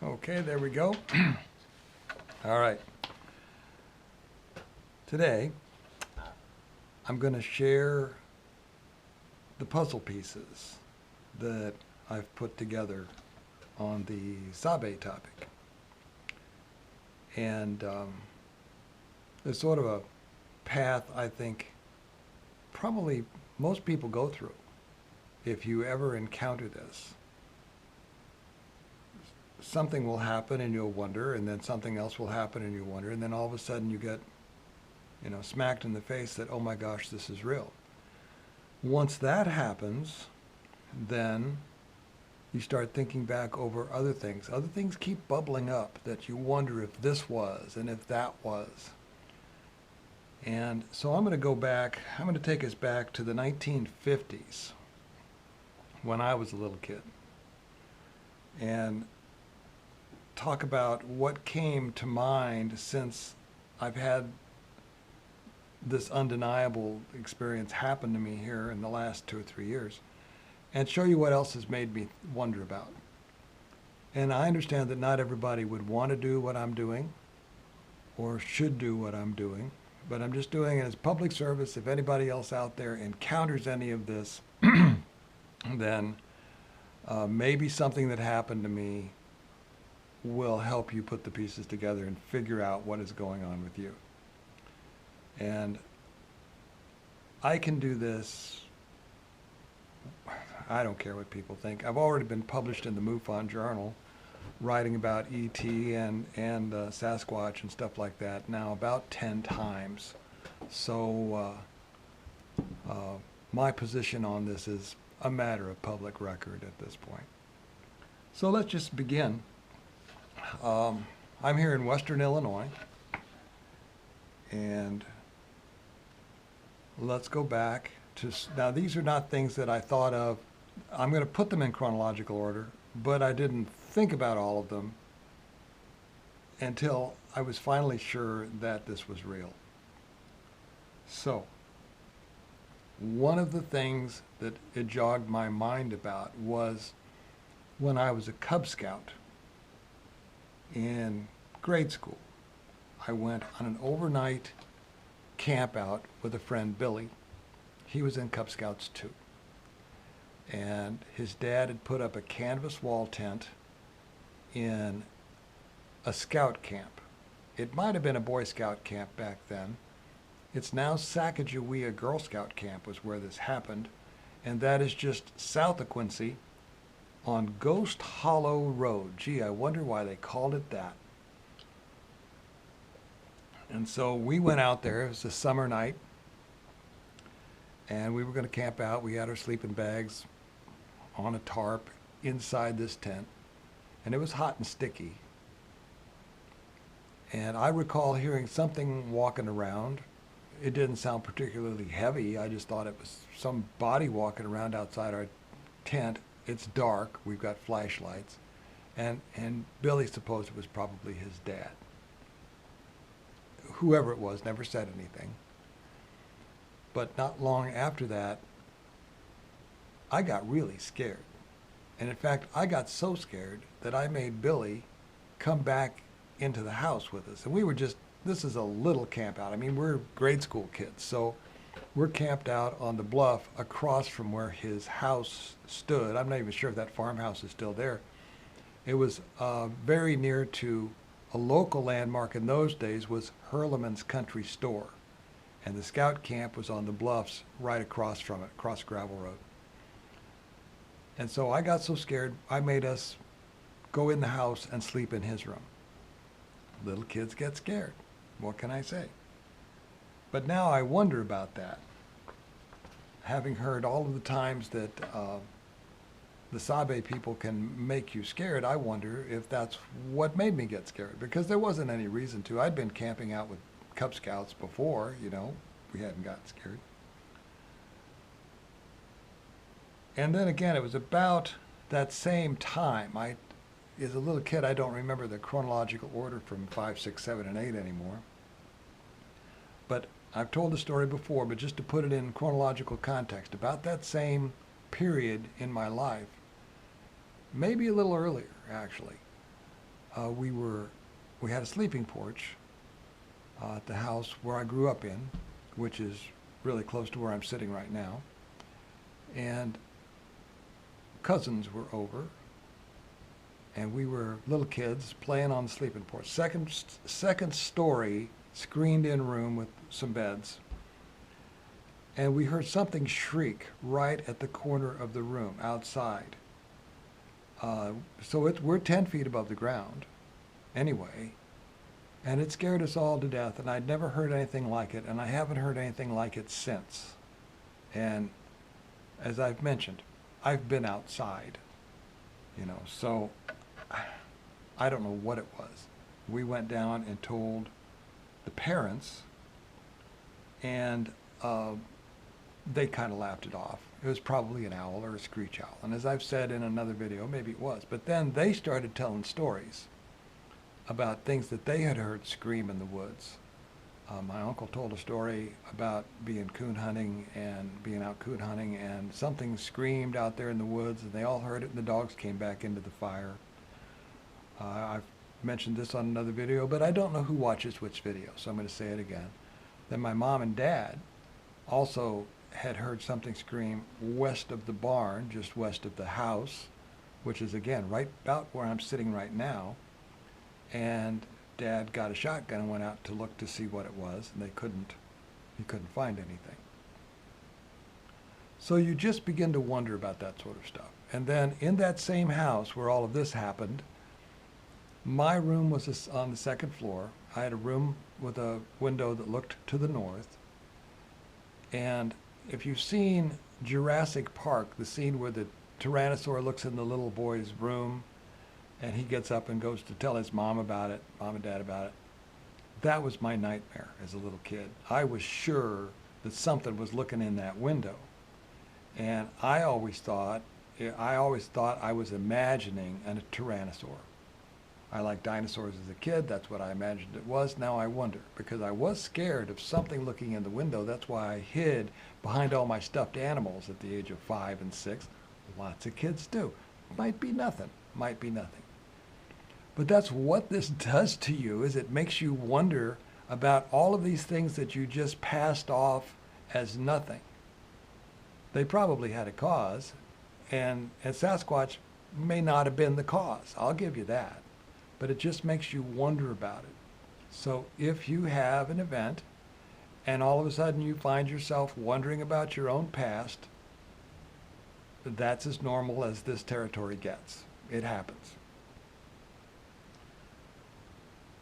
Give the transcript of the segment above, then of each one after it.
Okay, there we go. All right. Today, I'm going to share the puzzle pieces that I've put together on the Sabe topic. And there's sort of a path I think probably most people go through if you ever encounter this. Something will happen and you'll wonder, and then something else will happen and you wonder, and then all of a sudden you get, smacked in the face that, oh my gosh, this is real. Once that happens, then you start thinking back over other things. Other things keep bubbling up that you wonder if this was and if that was. And so I'm going to take us back to the 1950s when I was a little kid and talk about what came to mind since I've had this undeniable experience happen to me here in the last 2 or 3 years, and show you what else has made me wonder about. And I understand that not everybody would want to do what I'm doing or should do what I'm doing, but I'm just doing it as public service. If anybody else out there encounters any of this, then maybe something that happened to me will help you put the pieces together and figure out what is going on with you. And I can do this. I don't care what people think. I've already been published in the MUFON Journal writing about ET and Sasquatch and stuff like that now about 10 times. So my position on this is a matter of public record at this point. So let's just begin. I'm here in Western Illinois, and let's go back to, now these are not things that I thought of. I'm going to put them in chronological order, but I didn't think about all of them until I was finally sure that this was real. So, one of the things that it jogged my mind about was when I was a Cub Scout in grade school. I went on an overnight camp out with a friend, Billy. He was in Cub Scouts too. And his dad had put up a canvas wall tent in a scout camp. It might have been a Boy Scout camp back then. It's now Sacagawea Girl Scout camp was where this happened, and that is just south of Quincy on Ghost Hollow Road. Gee, I wonder why they called it that. And so we went out there. It was a summer night, and we were going to camp out. We had our sleeping bags on a tarp inside this tent, and it was hot and sticky. And I recall hearing something walking around. It didn't sound particularly heavy. I just thought it was some body walking around outside our tent. It's dark. We've got flashlights. And Billy supposed it was probably his dad. Whoever it was never said anything. But not long after that, I got really scared. And in fact, I got so scared that I made Billy come back into the house with us. And we were just, this is a little camp out. I mean, we're grade school kids. So we're camped out on the bluff across from where his house stood. I'm not even sure if that farmhouse is still there. It was very near to a local landmark in those days was Hurleman's Country Store. And the scout camp was on the bluffs right across from it, across Gravel Road. And so I got so scared, I made us go in the house and sleep in his room. Little kids get scared. What can I say? But now I wonder about that. Having heard all of the times that the Sabe people can make you scared, I wonder if that's what made me get scared, because there wasn't any reason to. I'd been camping out with Cub Scouts before, we hadn't gotten scared. And then again, it was about that same time. As a little kid, I don't remember the chronological order from 5, 6, 7, and 8 anymore. But I've told the story before, but just to put it in chronological context, about that same period in my life, maybe a little earlier, actually, we had a sleeping porch at the house where I grew up in, which is really close to where I'm sitting right now. And cousins were over, and we were little kids playing on the sleeping porch. Second story, screened-in room with some beds. And we heard something shriek right at the corner of the room outside. So we're 10 feet above the ground anyway, and it scared us all to death, and I'd never heard anything like it, and I haven't heard anything like it since. And as I've mentioned, I've been outside, so I don't know what it was. We went down and told the parents, and they kind of laughed it off. It was probably an owl or a screech owl. And as I've said in another video, maybe it was. But then they started telling stories about things that they had heard scream in the woods. My uncle told a story about being coon hunting and being out coon hunting, and something screamed out there in the woods, and they all heard it, and the dogs came back into the fire. I've mentioned this on another video, but I don't know who watches which video, so I'm going to say it again. Then my mom and dad also had heard something scream west of the barn, just west of the house, which is again right about where I'm sitting right now. And Dad got a shotgun and went out to look to see what it was, and he couldn't find anything. So you just begin to wonder about that sort of stuff. And then in that same house where all of this happened, my room was on the second floor. I had a room with a window that looked to the north. And if you've seen Jurassic Park, the scene where the Tyrannosaur looks in the little boy's room and he gets up and goes to tell his mom and dad about it, that was my nightmare as a little kid. I was sure that something was looking in that window. And I always thought I was imagining a Tyrannosaur. I liked dinosaurs as a kid. That's what I imagined it was. Now I wonder, because I was scared of something looking in the window. That's why I hid behind all my stuffed animals at the age of 5 and 6. Lots of kids do. Might be nothing. Might be nothing. But that's what this does to you, is it makes you wonder about all of these things that you just passed off as nothing. They probably had a cause, and Sasquatch may not have been the cause. I'll give you that. But it just makes you wonder about it. So if you have an event and all of a sudden you find yourself wondering about your own past, that's as normal as this territory gets. It happens.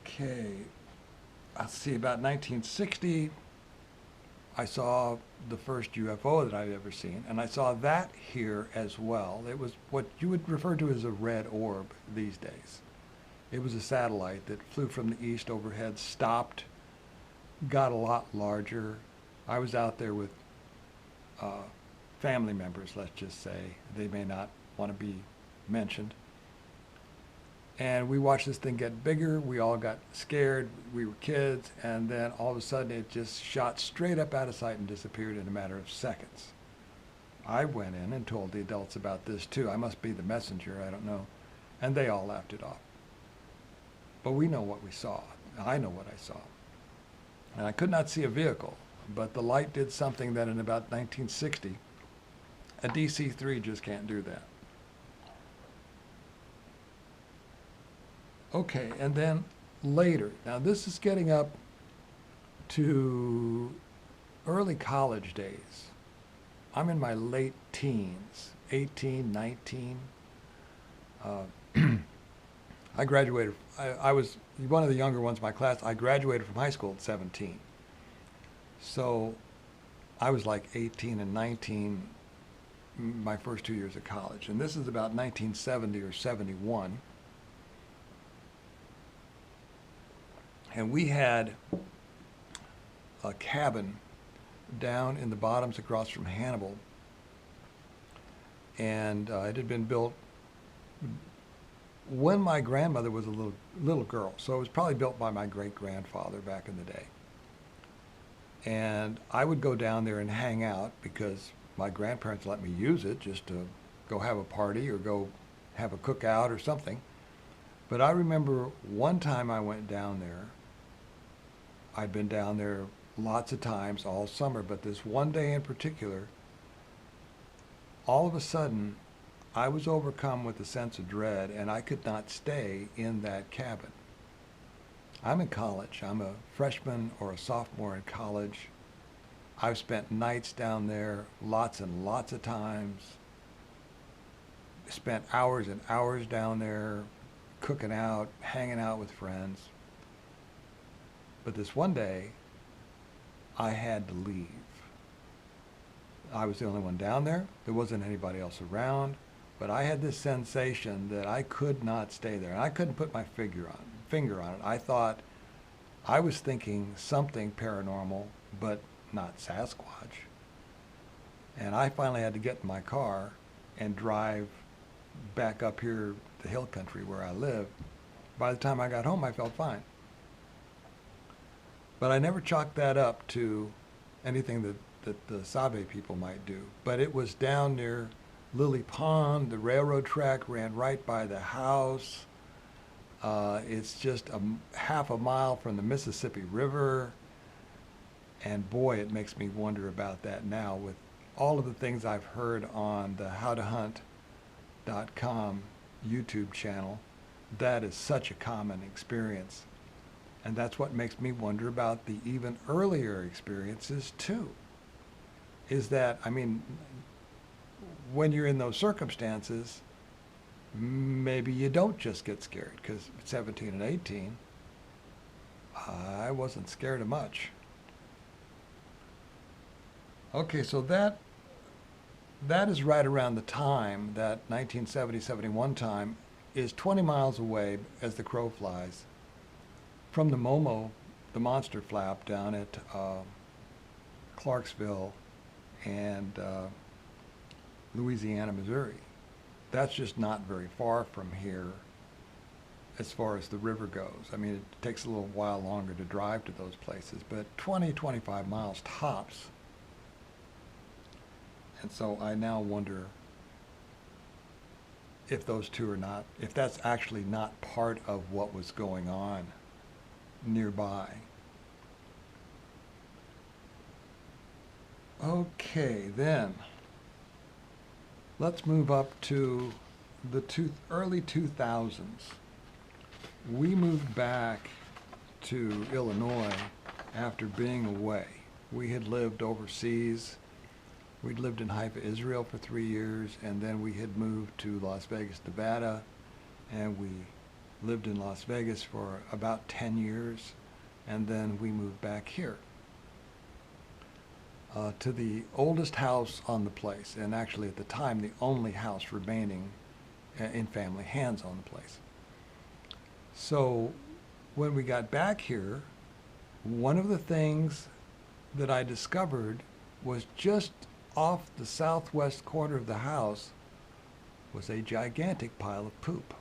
Okay, let's see, about 1960, I saw the first UFO that I've ever seen, and I saw that here as well. It was what you would refer to as a red orb these days. It was a satellite that flew from the east overhead, stopped, got a lot larger. I was out there with family members, let's just say. They may not want to be mentioned. And we watched this thing get bigger. We all got scared. We were kids. And then all of a sudden it just shot straight up out of sight and disappeared in a matter of seconds. I went in and told the adults about this too. I must be the messenger, I don't know. And they all laughed it off. But we know what we saw. I know what I saw. And I could not see a vehicle, but the light did something that in about 1960, a DC-3 just can't do that. Okay, and then later, now this is getting up to early college days. I'm in my late teens, 18, 19. I graduated, I was one of the younger ones in my class. I graduated from high school at 17. So I was like 18 and 19 my first 2 years of college. And this is about 1970 or 71. And we had a cabin down in the bottoms across from Hannibal. And it had been built when my grandmother was a little girl. So it was probably built by my great-grandfather back in the day. And I would go down there and hang out because my grandparents let me use it just to go have a party or go have a cookout or something. But I remember one time I went down there. I'd been down there lots of times all summer, but this one day in particular, all of a sudden, I was overcome with a sense of dread, and I could not stay in that cabin. I'm in college. I'm a freshman or a sophomore in college. I've spent nights down there lots and lots of times. Spent hours and hours down there cooking out, hanging out with friends. But this one day, I had to leave. I was the only one down there. There wasn't anybody else around. But I had this sensation that I could not stay there. And I couldn't put my finger on it. I thought, I was thinking something paranormal, but not Sasquatch. And I finally had to get in my car and drive back up here, the hill country where I live. By the time I got home, I felt fine. But I never chalked that up to anything that the Sabe people might do. But it was down near Lily Pond. The railroad track ran right by the house. It's just half a mile from the Mississippi River. And boy, it makes me wonder about that now with all of the things I've heard on the howtohunt.com YouTube channel. That is such a common experience. And that's what makes me wonder about the even earlier experiences too. Is that, I mean, when you're in those circumstances, maybe you don't just get scared, because at 17 and 18, I wasn't scared of much. Okay, so that is right around the time, that 1970-71 time, is 20 miles away as the crow flies from the Momo, the monster flap down at Clarksville and Louisiana, Missouri. That's just not very far from here as far as the river goes. I mean, it takes a little while longer to drive to those places, but 20, 25 miles tops. And so I now wonder if those two are not, if that's actually not part of what was going on nearby. Okay, then let's move up to the early 2000s. We moved back to Illinois after being away. We had lived overseas. We'd lived in Haifa, Israel for 3 years, and then we had moved to Las Vegas, Nevada, and we lived in Las Vegas for about 10 years, and then we moved back here to the oldest house on the place, and actually at the time the only house remaining in family hands on the place. So when we got back here, one of the things that I discovered was just off the southwest corner of the house was a gigantic pile of poop.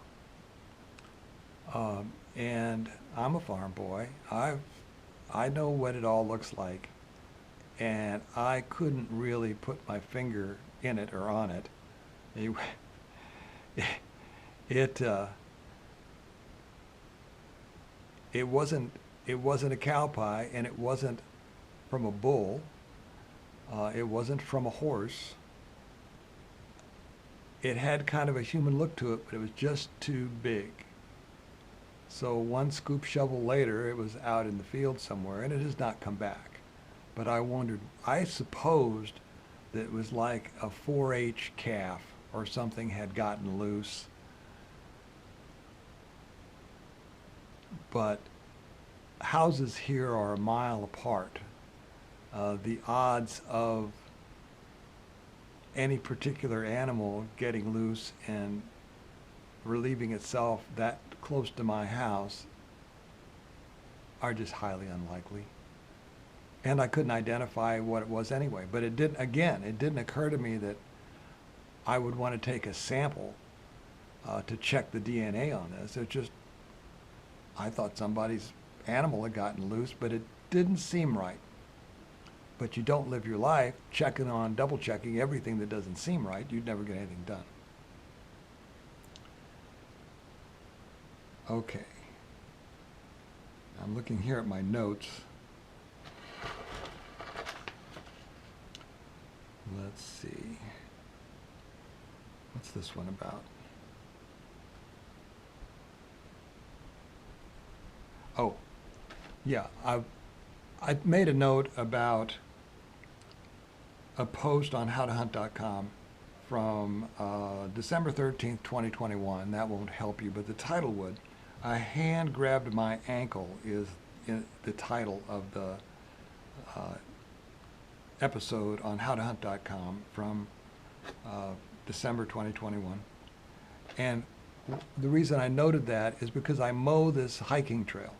And I'm a farm boy. I know what it all looks like, and I couldn't really put my finger in it or on it. It wasn't a cow pie, and it wasn't from a bull. It wasn't from a horse. It had kind of a human look to it, but it was just too big. So one scoop shovel later, it was out in the field somewhere, and it has not come back. But I wondered, I supposed that it was like a 4-H calf or something had gotten loose. But houses here are a mile apart. The odds of any particular animal getting loose and relieving itself that close to my house are just highly unlikely. And I couldn't identify what it was anyway. But it didn't occur to me that I would want to take a sample to check the DNA on this. It just, I thought somebody's animal had gotten loose, but it didn't seem right. But you don't live your life double checking everything that doesn't seem right. You'd never get anything done. Okay. I'm looking here at my notes. Let's see. What's this one about? Oh, yeah. I made a note about a post on howtohunt.com from December 13th, 2021. That won't help you, but the title would. A hand grabbed my ankle is the title of the episode on howtohunt.com from December 2021. And the reason I noted that is because I mow this hiking trail.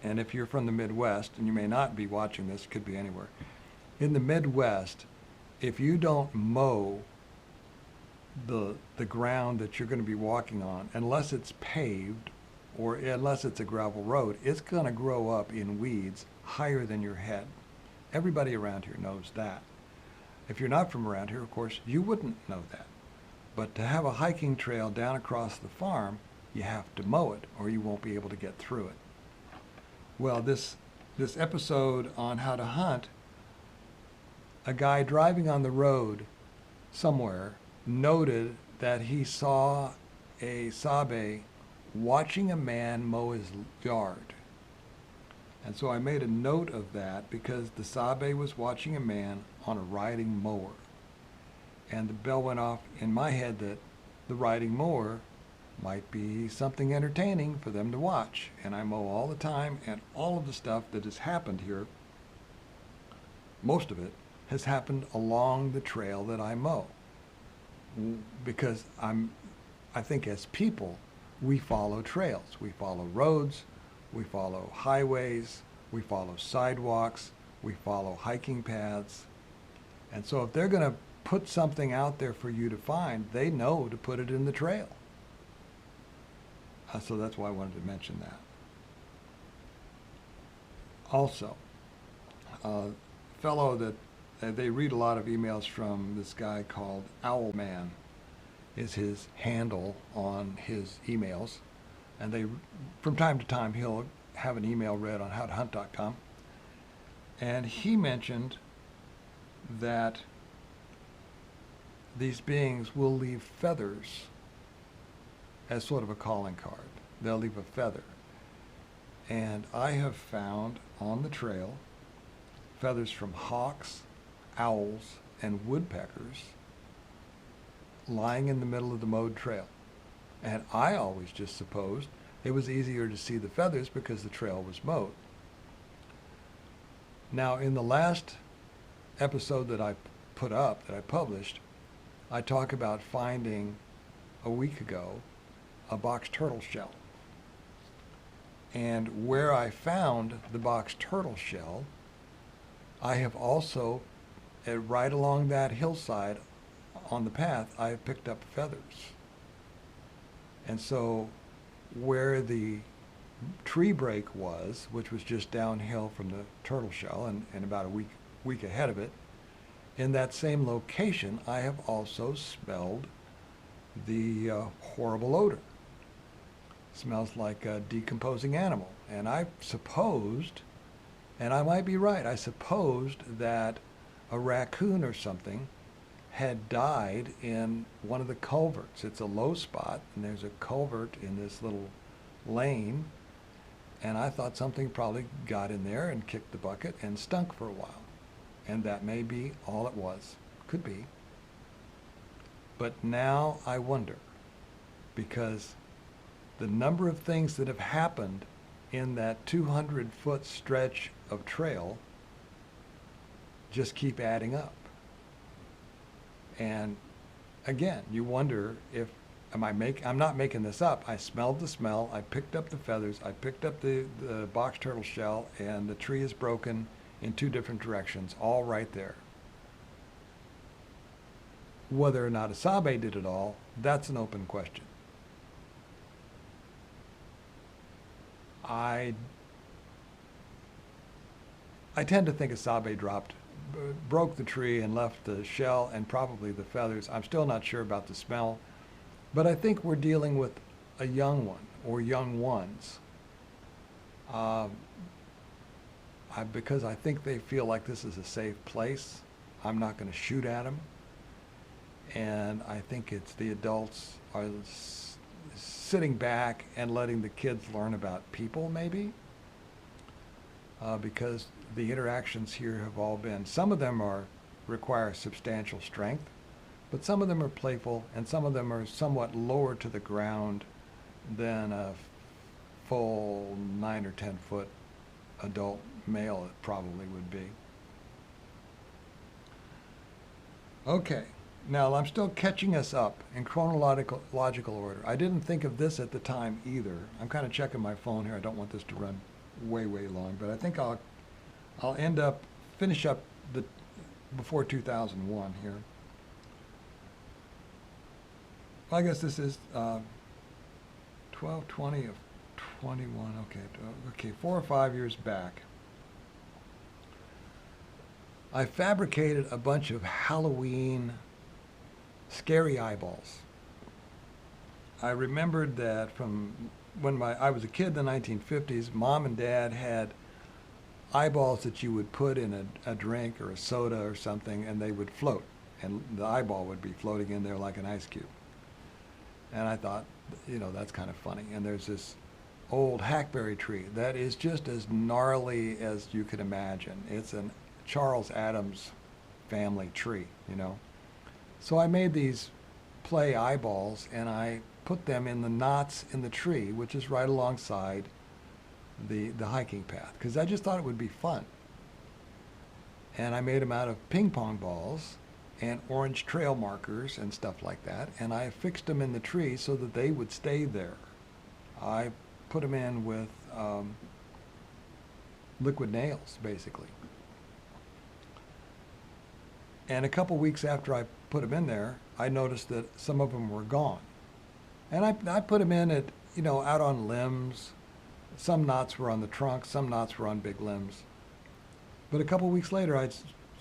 And if you're from the Midwest, and you may not be watching this, it could be anywhere. In the Midwest, if you don't mow the ground that you're going to be walking on, unless it's paved or unless it's a gravel road, it's going to grow up in weeds higher than your head. Everybody around here knows that. If you're not from around here, of course, you wouldn't know that. But to have a hiking trail down across the farm, you have to mow it or you won't be able to get through it. Well, this episode on how to hunt, a guy driving on the road somewhere noted that he saw a Sabe watching a man mow his yard. And so I made a note of that because the Sabe was watching a man on a riding mower. And the bell went off in my head that the riding mower might be something entertaining for them to watch. And I mow all the time, and all of the stuff that has happened here, most of it, has happened along the trail that I mow. Because I think as people, we follow trails. We follow roads, we follow highways, we follow sidewalks, we follow hiking paths. And so if they're going to put something out there for you to find, they know to put it in the trail. So that's why I wanted to mention that. Also, a fellow that they read a lot of emails from, this guy called Owlman is his handle on his emails. And they, from time to time, he'll have an email read on howtohunt.com. And he mentioned that these beings will leave feathers as sort of a calling card. They'll leave a feather. And I have found on the trail feathers from hawks, owls, and woodpeckers lying in the middle of the mowed trail. And I always just supposed it was easier to see the feathers because the trail was mowed. Now, in the last episode that I put up, that I published, I talk about finding a week ago a box turtle shell. And where I found the box turtle shell, I have also, right along that hillside on the path, I have picked up feathers. And so where the tree break was, which was just downhill from the turtle shell and about a week ahead of it, in that same location, I have also smelled the horrible odor. Smells like a decomposing animal. And I supposed, and I might be right, I supposed that a raccoon or something had died in one of the culverts. It's a low spot, and there's a culvert in this little lane, and I thought something probably got in there and kicked the bucket and stunk for a while. And that may be all it was. Could be. But now I wonder, because the number of things that have happened in that 200-foot stretch of trail just keep adding up. And again, you wonder if, I'm not making this up. I smelled the smell, I picked up the feathers, I picked up the box turtle shell, and the tree is broken in two different directions, all right there. Whether or not a Sabe did it all, that's an open question. I tend to think a Sabe broke the tree and left the shell and probably the feathers. I'm still not sure about the smell, but I think we're dealing with a young one or young ones, uh, because I think they feel like this is a safe place, I'm not going to shoot at them. And I think it's the adults are sitting back and letting the kids learn about people, maybe, because the interactions here have all been, some of them require substantial strength, but some of them are playful, and some of them are somewhat lower to the ground than a full 9 or 10 foot adult male it probably would be. Okay, now I'm still catching us up in chronological order. I didn't think of this at the time either. I'm kind of checking my phone here. I don't want this to run way long, but I think I'll finish up the before 2001 here. I guess this is 12/20 of 21. Okay, 4 or 5 years back, I fabricated a bunch of Halloween scary eyeballs. I remembered that from when I was a kid in the 1950s, Mom and Dad had eyeballs that you would put in a drink or a soda or something, and they would float, and the eyeball would be floating in there like an ice cube. And I thought, that's kind of funny. And there's this old hackberry tree that is just as gnarly as you could imagine. It's a Charles Adams family tree, So I made these play eyeballs, and I put them in the knots in the tree, which is right alongside the hiking path, because I just thought it would be fun. And I made them out of ping pong balls and orange trail markers and stuff like that, and I fixed them in the tree so that they would stay there. I put them in with liquid nails, basically. And a couple weeks after I put them in there, I noticed that some of them were gone. And I put them in out on limbs. Some knots were on the trunk, some knots were on big limbs. But a couple weeks later, I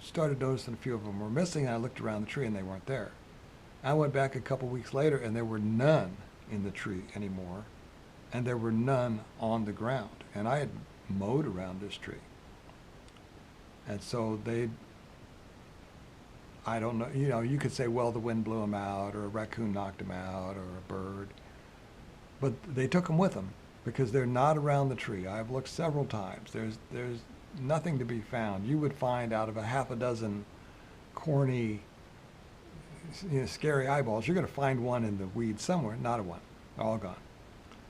started noticing a few of them were missing, and I looked around the tree and they weren't there. I went back a couple weeks later and there were none in the tree anymore, and there were none on the ground. And I had mowed around this tree. And so I don't know, you could say, well, the wind blew them out, or a raccoon knocked them out, or a bird. But they took them with them because they're not around the tree. I've looked several times. There's nothing to be found. You would find out of a half a dozen corny, scary eyeballs, you're going to find one in the weeds somewhere. Not a one. They're all gone.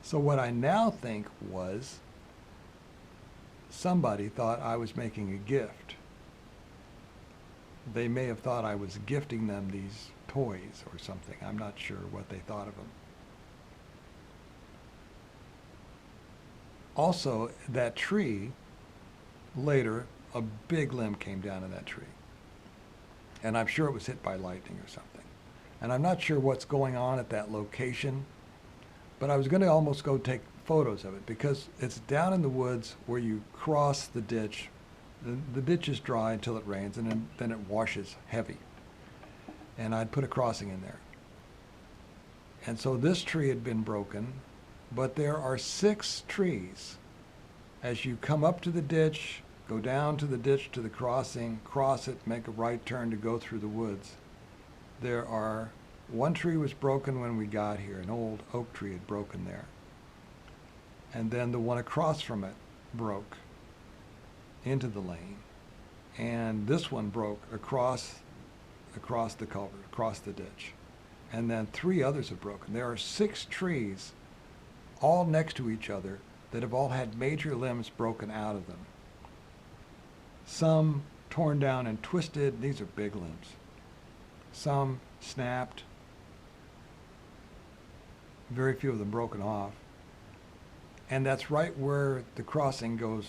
So what I now think was somebody thought I was making a gift. They may have thought I was gifting them these toys or something. I'm not sure what they thought of them. Also, that tree, later, a big limb came down in that tree. And I'm sure it was hit by lightning or something. And I'm not sure what's going on at that location, but I was going to almost go take photos of it because it's down in the woods where you cross the ditch. The ditch is dry until it rains, and then it washes heavy. And I'd put a crossing in there. And so this tree had been broken, but there are 6 trees. As you come up to the ditch, go down to the ditch to the crossing, cross it, make a right turn to go through the woods. One tree was broken when we got here. An old oak tree had broken there. And then the one across from it broke into the lane. And this one broke across the culvert, across the ditch. And then 3 others have broken. There are 6 trees all next to each other that have all had major limbs broken out of them. Some torn down and twisted. These are big limbs. Some snapped. Very few of them broken off. And that's right where the crossing goes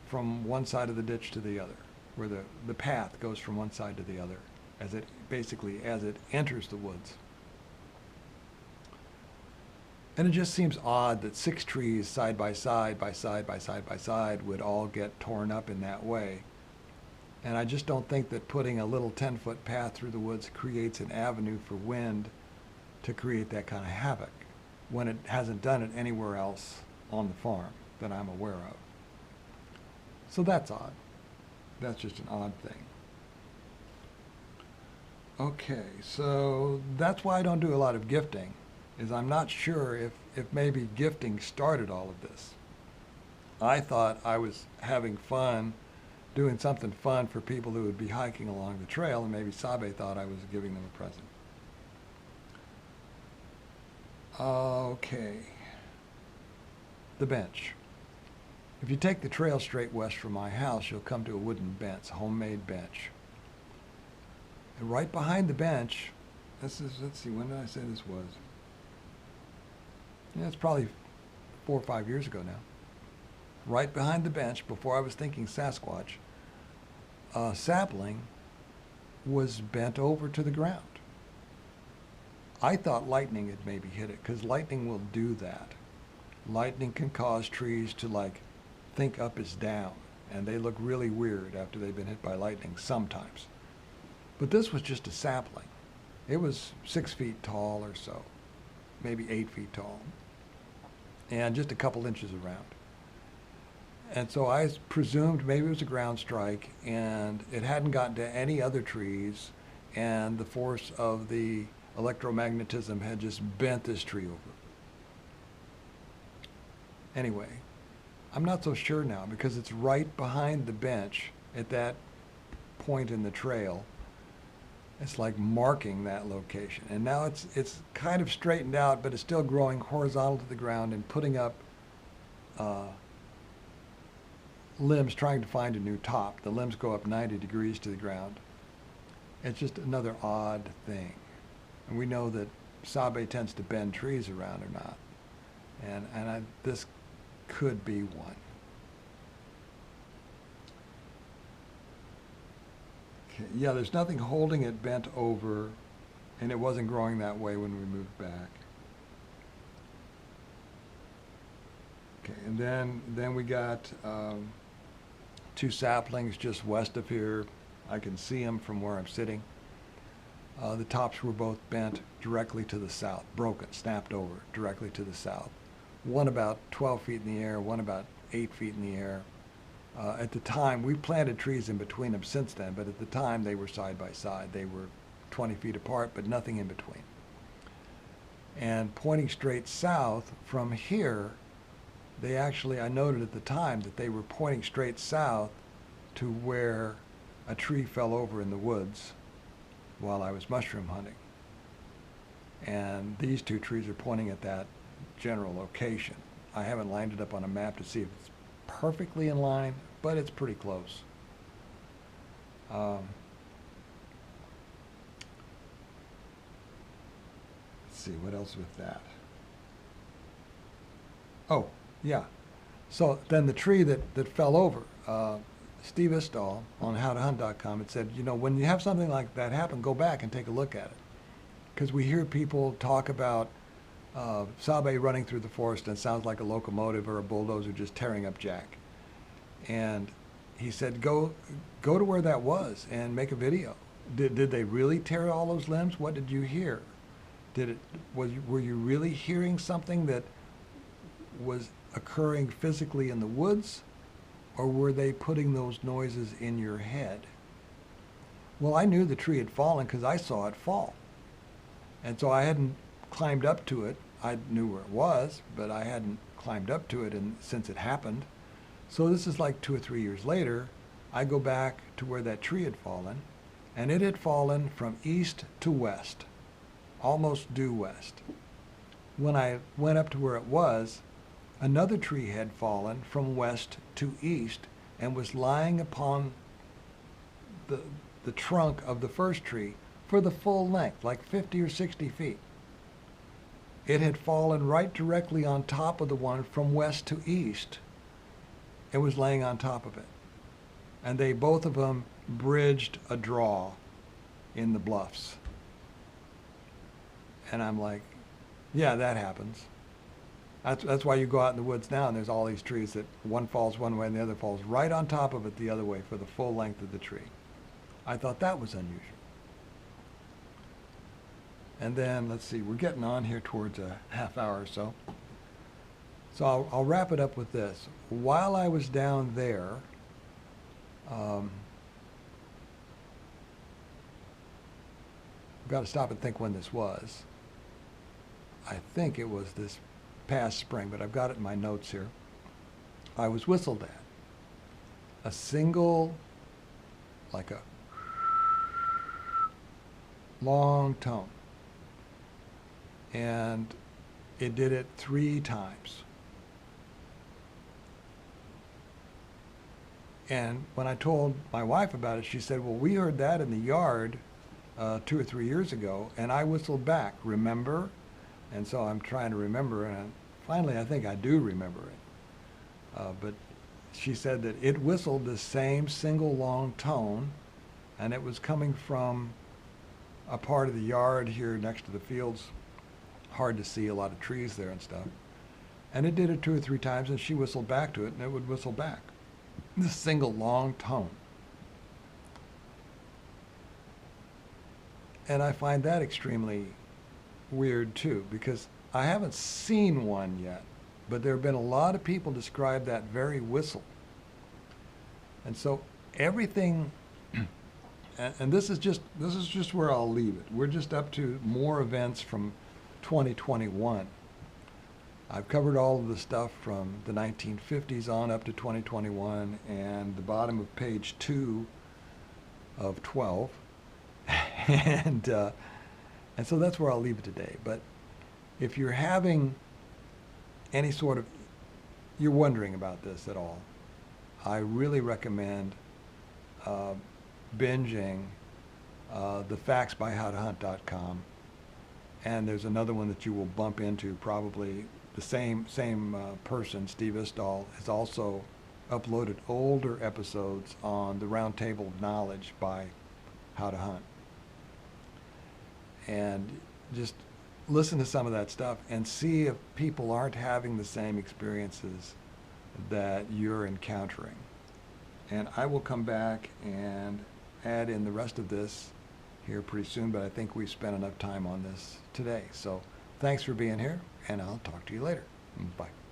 from one side of the ditch to the other, where the path goes from one side to the other as it enters the woods. And it just seems odd that 6 trees side by side would all get torn up in that way. And I just don't think that putting a little 10-foot path through the woods creates an avenue for wind to create that kind of havoc. when it hasn't done it anywhere else on the farm that I'm aware of. So that's odd. That's just an odd thing. Okay, so that's why I don't do a lot of gifting, is I'm not sure if maybe gifting started all of this. I thought I was having fun, doing something fun for people who would be hiking along the trail, and maybe Sabe thought I was giving them a present. Okay. The bench. If you take the trail straight west from my house, you'll come to a wooden bench, a homemade bench. And right behind the bench, let's see, when did I say this was? Yeah, it's probably 4 or 5 years ago now. Right behind the bench, before I was thinking Sasquatch, a sapling was bent over to the ground. I thought lightning had maybe hit it, because lightning will do that. Lightning can cause trees to like think up is down, and they look really weird after they've been hit by lightning sometimes. But this was just a sapling. It was 6 feet tall or so, maybe 8 feet tall, and just a couple inches around. And so I presumed maybe it was a ground strike, and it hadn't gotten to any other trees, and the force of the electromagnetism had just bent this tree over. Anyway, I'm not so sure now, because it's right behind the bench at that point in the trail. It's like marking that location. And now it's kind of straightened out, but it's still growing horizontal to the ground and putting up limbs, trying to find a new top. The limbs go up 90 degrees to the ground. It's just another odd thing. And we know that Sabe tends to bend trees around or not. And this could be one. Okay. Yeah, there's nothing holding it bent over, and it wasn't growing that way when we moved back. Okay, and then we got 2 saplings just west of here. I can see them from where I'm sitting. The tops were both bent directly to the south, broken, snapped over directly to the south. One about 12 feet in the air, one about 8 feet in the air. At the time, we planted trees in between them since then, but at the time they were side by side. They were 20 feet apart, but nothing in between. And pointing straight south from here, they actually, I noted at the time that they were pointing straight south to where a tree fell over in the woods while I was mushroom hunting. And these 2 trees are pointing at that general location. I haven't lined it up on a map to see if it's perfectly in line, but it's pretty close. Let's see, what else with that? Oh, yeah. So then the tree that fell over, Steve Istall on howtohunt.com had said, you know, when you have something like that happen, go back and take a look at it. Because we hear people talk about Sabe running through the forest and it sounds like a locomotive or a bulldozer just tearing up Jack. And he said, go to where that was and make a video. Did they really tear all those limbs? What did you hear? Were you really hearing something that was occurring physically in the woods, or were they putting those noises in your head? Well, I knew the tree had fallen because I saw it fall. And so I hadn't climbed up to it. I knew where it was, but I hadn't climbed up to it since it happened. So this is like 2 or 3 years later. I go back to where that tree had fallen, and it had fallen from east to west, almost due west. When I went up to where it was, another tree had fallen from west to east and was lying upon the trunk of the first tree for the full length, like 50 or 60 feet. It had fallen right directly on top of the one from west to east. It was laying on top of it. And they, both of them, bridged a draw in the bluffs. And I'm like, yeah, that happens. That's why you go out in the woods now and there's all these trees that one falls one way and the other falls right on top of it the other way for the full length of the tree. I thought that was unusual. And then, let's see, we're getting on here towards a half hour or so. So I'll wrap it up with this. While I was down there, I've got to stop and think when this was. I think it was this past spring, but I've got it in my notes here. I was whistled at. A single, like a long tone. And it did it 3 times. And when I told my wife about it, she said, well, we heard that in the yard 2 or 3 years ago, and I whistled back, remember? And so I'm trying to remember, and finally I think I do remember it. But she said that it whistled the same single long tone, and it was coming from a part of the yard here next to the fields. Hard to see, a lot of trees there and stuff. And it did it 2 or 3 times, and she whistled back to it, and it would whistle back. This single long tone. And I find that extremely weird too, because I haven't seen one yet, but there have been a lot of people describe that very whistle. And so everything, and this is just where I'll leave it. We're just up to more events from 2021. I've covered all of the stuff from the 1950s on up to 2021, and the bottom of page 2 of 12. And so that's where I'll leave it today. But if you're having any sort of, you're wondering about this at all, I really recommend binging the facts by howtohunt.com. And there's another one that you will bump into, probably the same person, Steve Istall, has also uploaded older episodes on the Round Table of Knowledge by How to Hunt. And just listen to some of that stuff and see if people aren't having the same experiences that you're encountering. And I will come back and add in the rest of this here pretty soon, but I think we've spent enough time on this today. So thanks for being here, and I'll talk to you later. Bye.